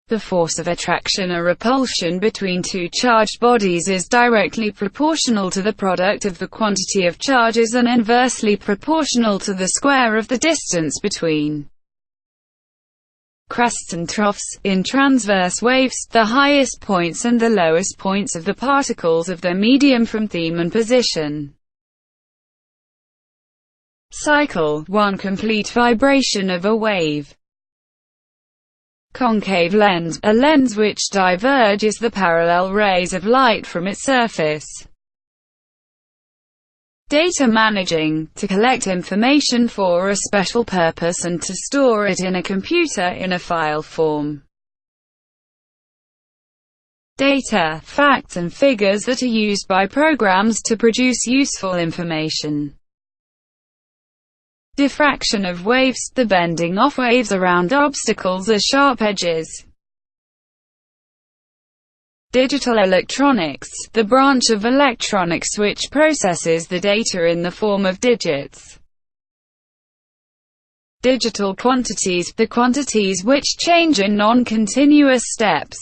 The force of attraction or repulsion between two charged bodies is directly proportional to the product of the quantity of charges and inversely proportional to the square of the distance between crests and troughs. In transverse waves, the highest points and the lowest points of the particles of their medium from theme and position. Cycle. One complete vibration of a wave. Concave lens, a lens which diverges the parallel rays of light from its surface. Data managing, to collect information for a special purpose and to store it in a computer in a file form. Data, facts and figures that are used by programs to produce useful information. Diffraction of waves, the bending off waves around obstacles or sharp edges. Digital electronics, the branch of electronics which processes the data in the form of digits. Digital quantities, the quantities which change in non-continuous steps.